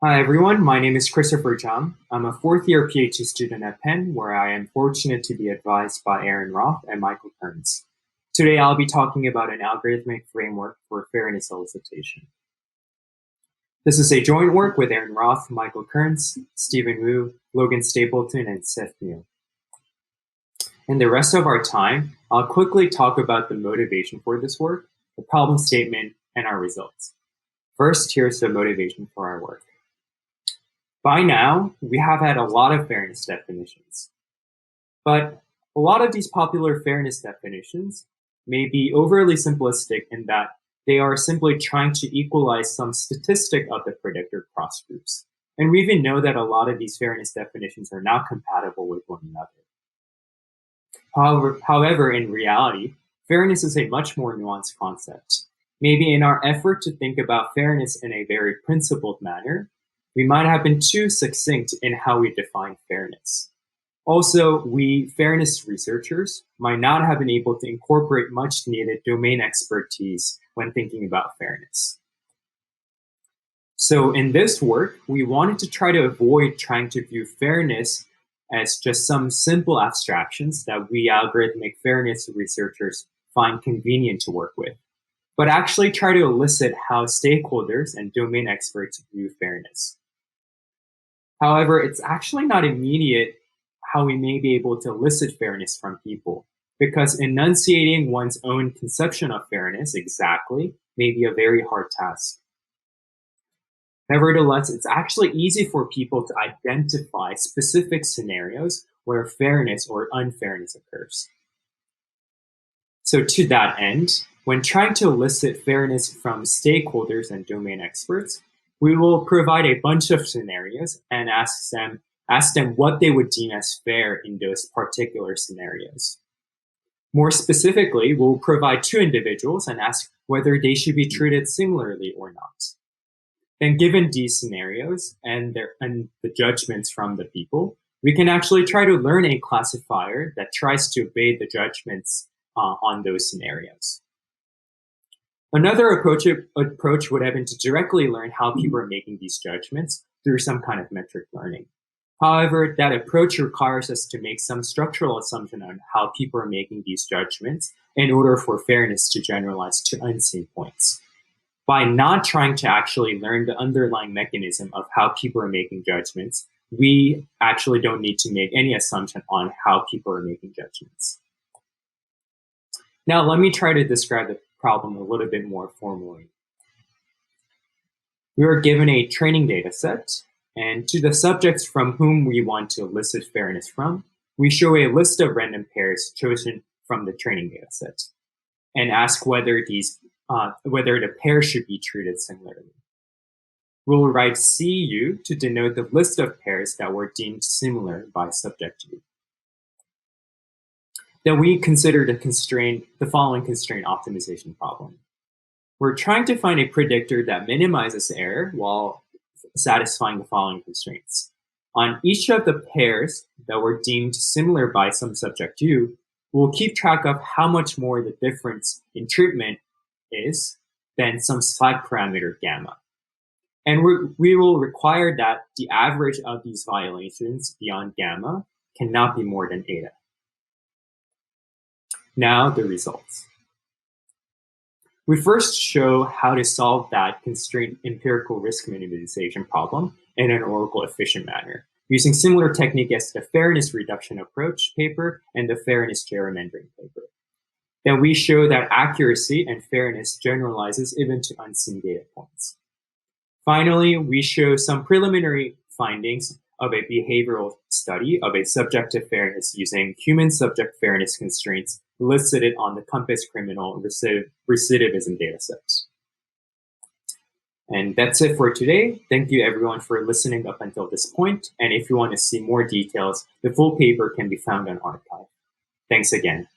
Hi everyone, my name is Christopher Jung. I'm a fourth year PhD student at Penn, where I am fortunate to be advised by Aaron Roth and Michael Kearns. Today I'll be talking about an algorithmic framework for fairness elicitation. This is a joint work with Aaron Roth, Michael Kearns, Stephen Wu, Logan Stapleton, and Seth Neel. In the rest of our time, I'll quickly talk about the motivation for this work, the problem statement, and our results. First, here's the motivation for our work. By now, we have had a lot of fairness definitions, but a lot of these popular fairness definitions may be overly simplistic in that they are simply trying to equalize some statistic of the predictor cross groups. And we even know that a lot of these fairness definitions are not compatible with one another. However, in reality, fairness is a much more nuanced concept. Maybe in our effort to think about fairness in a very principled manner, we might have been too succinct in how we define fairness. Also, we fairness researchers might not have been able to incorporate much needed domain expertise when thinking about fairness. So in this work, we wanted to try to avoid trying to view fairness as just some simple abstractions that we algorithmic fairness researchers find convenient to work with, but actually try to elicit how stakeholders and domain experts view fairness. However, it's actually not immediate how we may be able to elicit fairness from people, because enunciating one's own conception of fairness exactly may be a very hard task. Nevertheless, it's actually easy for people to identify specific scenarios where fairness or unfairness occurs. So to that end, when trying to elicit fairness from stakeholders and domain experts, we will provide a bunch of scenarios and ask them what they would deem as fair in those particular scenarios. More specifically, we'll provide two individuals and ask whether they should be treated similarly or not. Then given these scenarios and the judgments from the people, we can actually try to learn a classifier that tries to obey the judgments on those scenarios. Another approach would have been to directly learn how people are making these judgments through some kind of metric learning. However, that approach requires us to make some structural assumption on how people are making these judgments in order for fairness to generalize to unseen points. By not trying to actually learn the underlying mechanism of how people are making judgments, we actually don't need to make any assumption on how people are making judgments. Now, let me try to describe the problem a little bit more formally. We are given a training data set, and to the subjects from whom we want to elicit fairness from, we show a list of random pairs chosen from the training data set and ask whether the pair should be treated similarly. We'll write CU to denote the list of pairs that were deemed similar by subject U. Then we consider the following constraint optimization problem. We're trying to find a predictor that minimizes error while satisfying the following constraints. On each of the pairs that were deemed similar by some subject U, we'll keep track of how much more the difference in treatment is than some slack parameter gamma. And we will require that the average of these violations beyond gamma cannot be more than eta. Now the results. We first show how to solve that constraint empirical risk minimization problem in an oracle efficient manner, using similar technique as the fairness reduction approach paper and the fairness gerrymandering paper. Then we show that accuracy and fairness generalizes even to unseen data points. Finally, we show some preliminary findings of a behavioral study of a subjective fairness using human subject fairness constraints elicited on the Compass criminal recidivism datasets. And that's it for today. Thank you everyone for listening up until this point. And if you want to see more details, the full paper can be found on arXiv. Thanks again.